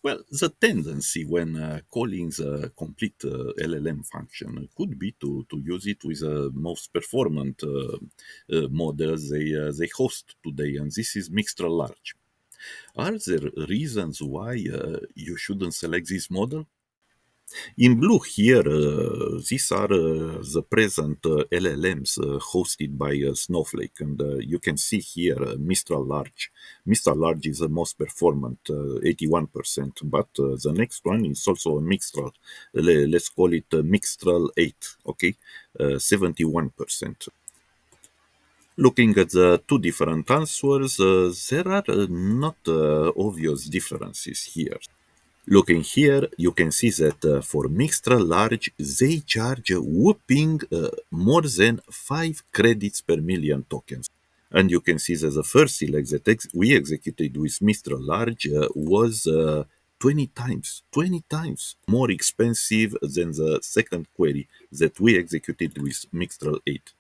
Well, the tendency when calling the complete LLM function could be to use it with the most performant model they host today, and this is Mistral-Large. Are there reasons why you shouldn't select this model? In blue here, these are the present LLMs hosted by Snowflake, and you can see here Mistral-Large. Mistral-Large is the most performant, 81%, but the next one is also a Mistral. Let's call it Mistral 8, okay, 71%. Looking at the two different answers, there are not obvious differences here. Looking here, you can see that for Mistral-Large, they charge a whopping more than 5 credits per million tokens. And you can see that the first select that we executed with Mistral-Large was 20 times more expensive than the second query that we executed with Mistral 8.